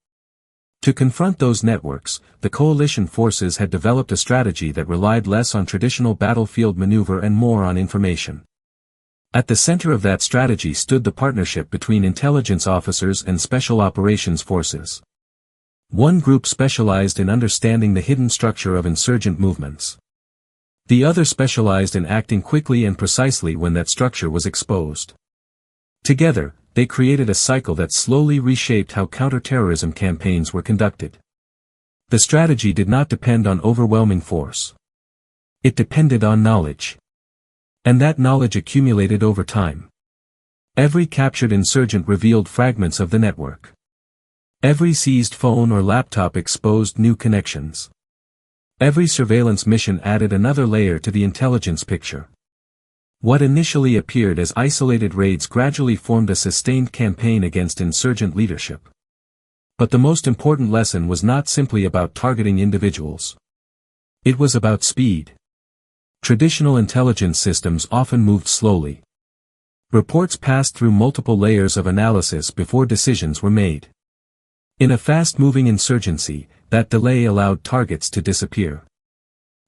To confront those networks, the coalition forces had developed a strategy that relied less on traditional battlefield maneuver and more on information. At the center of that strategy stood the partnership between intelligence officers and special operations forces. One group specialized in understanding the hidden structure of insurgent movements. The other specialized in acting quickly and precisely when that structure was exposed. Together, they created a cycle that slowly reshaped how counterterrorism campaigns were conducted. The strategy did not depend on overwhelming force. It depended on knowledge. And that knowledge accumulated over time. Every captured insurgent revealed fragments of the network. Every seized phone or laptop exposed new connections. Every surveillance mission added another layer to the intelligence picture. What initially appeared as isolated raids gradually formed a sustained campaign against insurgent leadership. But the most important lesson was not simply about targeting individuals. It was about speed. Traditional intelligence systems often moved slowly. Reports passed through multiple layers of analysis before decisions were made. In a fast-moving insurgency, that delay allowed targets to disappear.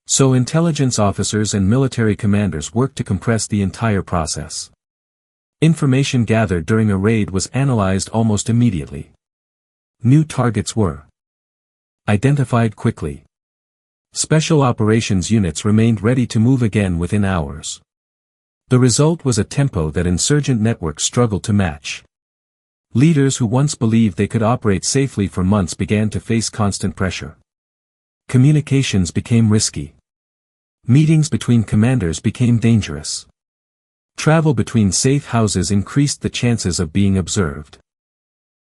So intelligence officers and military commanders worked to compress the entire process. Information gathered during a raid was analyzed almost immediately. New targets were identified quickly. Special operations units remained ready to move again within hours. The result was a tempo that insurgent networks struggled to match. Leaders who once believed they could operate safely for months began to face constant pressure. Communications became risky. Meetings between commanders became dangerous. Travel between safe houses increased the chances of being observed.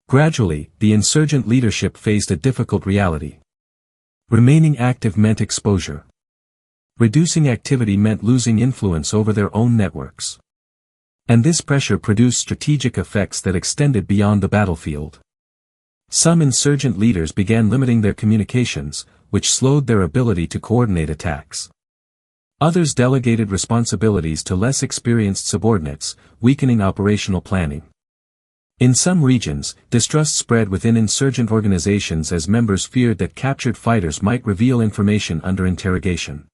Gradually, the insurgent leadership faced a difficult reality. Remaining active meant exposure. Reducing activity meant losing influence over their own networks. And this pressure produced strategic effects that extended beyond the battlefield. Some insurgent leaders began limiting their communications, which slowed their ability to coordinate attacks. Others delegated responsibilities to less experienced subordinates, weakening operational planning. In some regions, distrust spread within insurgent organizations as members feared that captured fighters might reveal information under interrogation.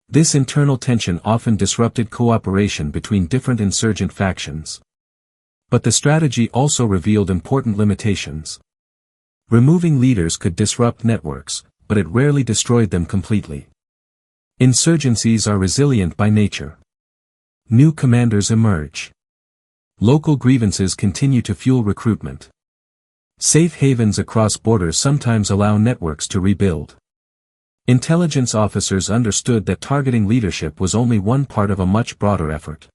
This internal tension often disrupted cooperation between different insurgent factions. But the strategy also revealed important limitations. Removing leaders could disrupt networks, but it rarely destroyed them completely. Insurgencies are resilient by nature. New commanders emerge. Local grievances continue to fuel recruitment. Safe havens across borders sometimes allow networks to rebuild. Intelligence officers understood that targeting leadership was only one part of a much broader effort.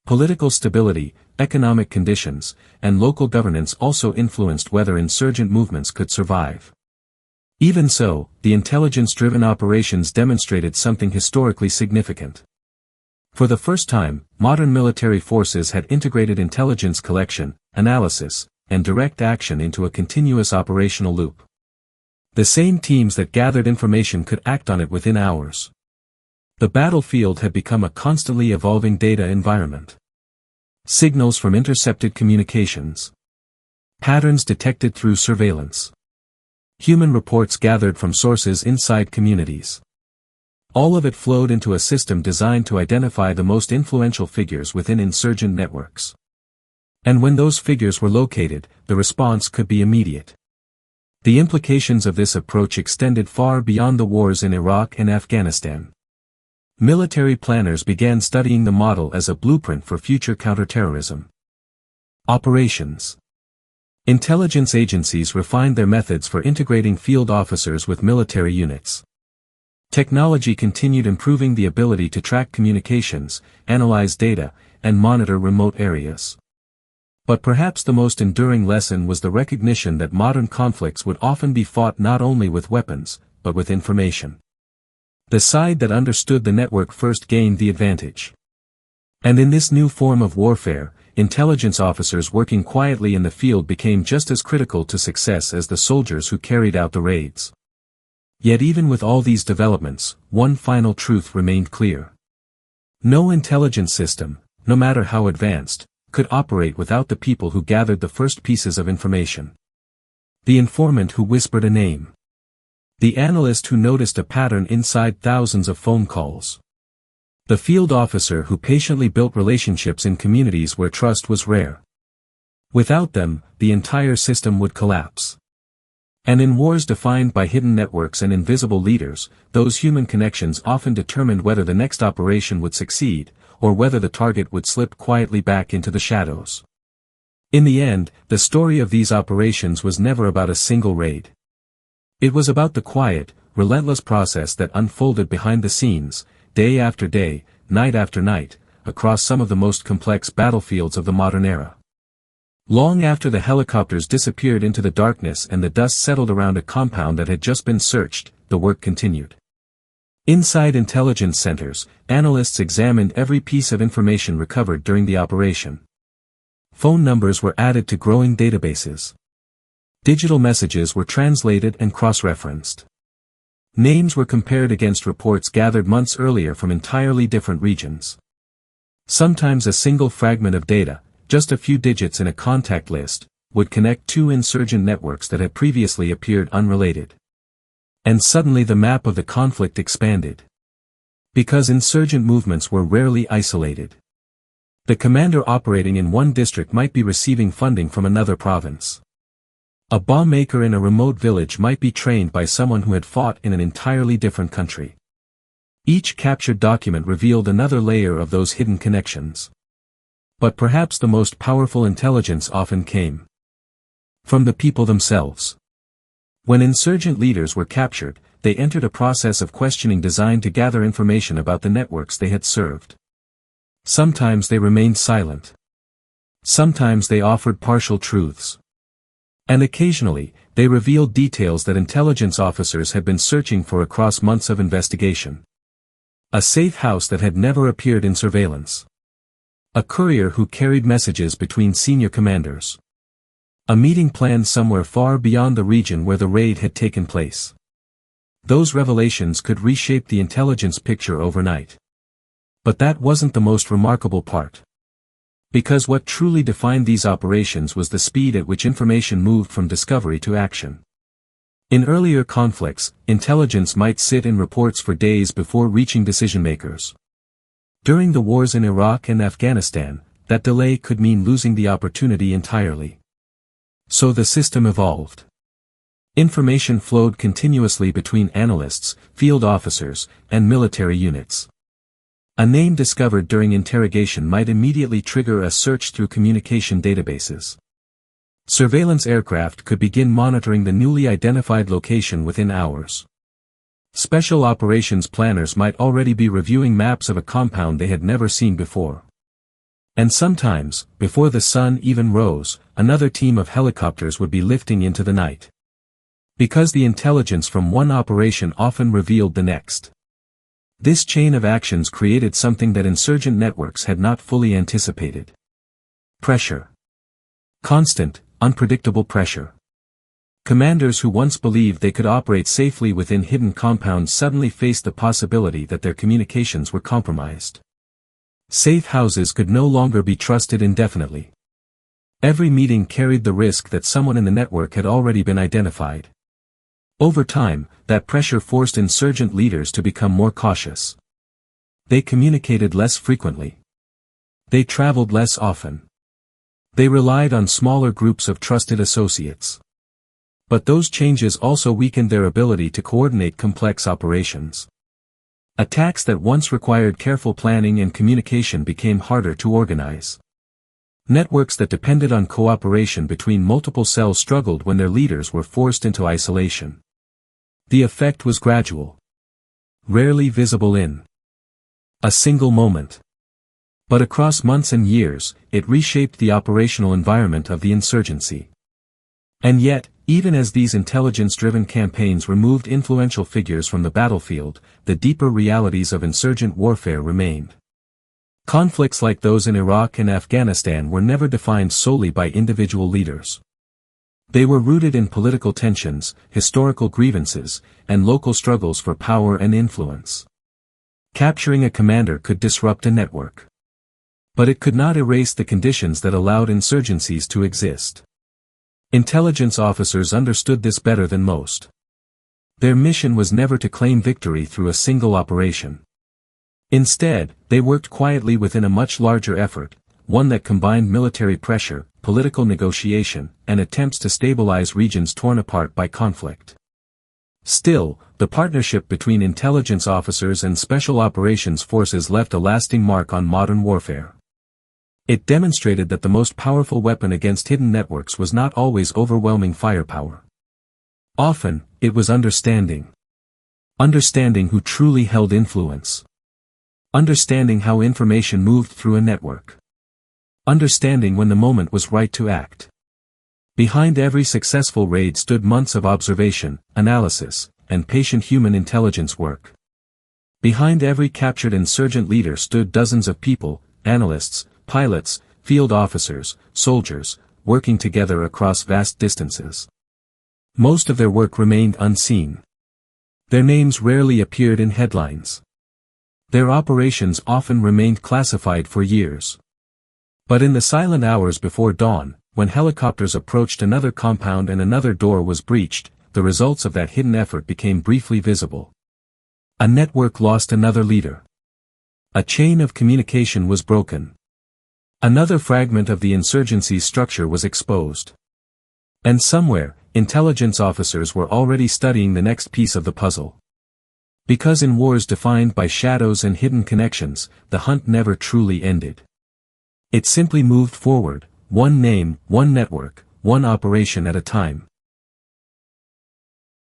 Political stability, economic conditions, and local governance also influenced whether insurgent movements could survive. Even so, the intelligence-driven operations demonstrated something historically significant. For the first time, modern military forces had integrated intelligence collection, analysis, and direct action into a continuous operational loop. The same teams that gathered information could act on it within hours. The battlefield had become a constantly evolving data environment. Signals from intercepted communications. Patterns detected through surveillance. Human reports gathered from sources inside communities. All of it flowed into a system designed to identify the most influential figures within insurgent networks. And when those figures were located, the response could be immediate. The implications of this approach extended far beyond the wars in Iraq and Afghanistan. Military planners began studying the model as a blueprint for future counterterrorism. Operations. Intelligence agencies refined their methods for integrating field officers with military units. Technology continued improving the ability to track communications, analyze data, and monitor remote areas. But perhaps the most enduring lesson was the recognition that modern conflicts would often be fought not only with weapons, but with information. The side that understood the network first gained the advantage. And in this new form of warfare, intelligence officers working quietly in the field became just as critical to success as the soldiers who carried out the raids. Yet even with all these developments, one final truth remained clear. No intelligence system, no matter how advanced, could operate without the people who gathered the first pieces of information. The informant who whispered a name. The analyst who noticed a pattern inside thousands of phone calls. The field officer who patiently built relationships in communities where trust was rare. Without them, the entire system would collapse. And in wars defined by hidden networks and invisible leaders, those human connections often determined whether the next operation would succeed, or whether the target would slip quietly back into the shadows. In the end, the story of these operations was never about a single raid. It was about the quiet, relentless process that unfolded behind the scenes, day after day, night after night, across some of the most complex battlefields of the modern era. Long after the helicopters disappeared into the darkness and the dust settled around a compound that had just been searched, the work continued. Inside intelligence centers, analysts examined every piece of information recovered during the operation. Phone numbers were added to growing databases. Digital messages were translated and cross-referenced. Names were compared against reports gathered months earlier from entirely different regions. Sometimes a single fragment of data, just a few digits in a contact list, would connect two insurgent networks that had previously appeared unrelated. And suddenly the map of the conflict expanded. Because insurgent movements were rarely isolated. The commander operating in one district might be receiving funding from another province. A bomb maker in a remote village might be trained by someone who had fought in an entirely different country. Each captured document revealed another layer of those hidden connections. But perhaps the most powerful intelligence often came from the people themselves. When insurgent leaders were captured, they entered a process of questioning designed to gather information about the networks they had served. Sometimes they remained silent. Sometimes they offered partial truths. And occasionally, they revealed details that intelligence officers had been searching for across months of investigation. A safe house that had never appeared in surveillance. A courier who carried messages between senior commanders. A meeting planned somewhere far beyond the region where the raid had taken place. Those revelations could reshape the intelligence picture overnight. But that wasn't the most remarkable part. Because what truly defined these operations was the speed at which information moved from discovery to action. In earlier conflicts, intelligence might sit in reports for days before reaching decision-makers. During the wars in Iraq and Afghanistan, that delay could mean losing the opportunity entirely. So the system evolved. Information flowed continuously between analysts, field officers, and military units. A name discovered during interrogation might immediately trigger a search through communication databases. Surveillance aircraft could begin monitoring the newly identified location within hours. Special operations planners might already be reviewing maps of a compound they had never seen before. And sometimes, before the sun even rose, another team of helicopters would be lifting into the night. Because the intelligence from one operation often revealed the next. This chain of actions created something that insurgent networks had not fully anticipated. Pressure. Constant, unpredictable pressure. Commanders who once believed they could operate safely within hidden compounds suddenly faced the possibility that their communications were compromised. Safe houses could no longer be trusted indefinitely. Every meeting carried the risk that someone in the network had already been identified. Over time, that pressure forced insurgent leaders to become more cautious. They communicated less frequently. They traveled less often. They relied on smaller groups of trusted associates. But those changes also weakened their ability to coordinate complex operations. Attacks that once required careful planning and communication became harder to organize. Networks that depended on cooperation between multiple cells struggled when their leaders were forced into isolation. The effect was gradual. Rarely visible in a single moment. But across months and years, it reshaped the operational environment of the insurgency. And yet, even as these intelligence-driven campaigns removed influential figures from the battlefield, the deeper realities of insurgent warfare remained. Conflicts like those in Iraq and Afghanistan were never defined solely by individual leaders. They were rooted in political tensions, historical grievances, and local struggles for power and influence. Capturing a commander could disrupt a network. But it could not erase the conditions that allowed insurgencies to exist. Intelligence officers understood this better than most. Their mission was never to claim victory through a single operation. Instead, they worked quietly within a much larger effort, one that combined military pressure, political negotiation, and attempts to stabilize regions torn apart by conflict. Still, the partnership between intelligence officers and special operations forces left a lasting mark on modern warfare. It demonstrated that the most powerful weapon against hidden networks was not always overwhelming firepower. Often, it was understanding. Understanding who truly held influence. Understanding how information moved through a network. Understanding when the moment was right to act. Behind every successful raid stood months of observation, analysis, and patient human intelligence work. Behind every captured insurgent leader stood dozens of people, analysts, pilots, field officers, soldiers, working together across vast distances. Most of their work remained unseen. Their names rarely appeared in headlines. Their operations often remained classified for years. But in the silent hours before dawn, when helicopters approached another compound and another door was breached, the results of that hidden effort became briefly visible. A network lost another leader. A chain of communication was broken. Another fragment of the insurgency's structure was exposed. And somewhere, intelligence officers were already studying the next piece of the puzzle. Because in wars defined by shadows and hidden connections, the hunt never truly ended. It simply moved forward, one name, one network, one operation at a time.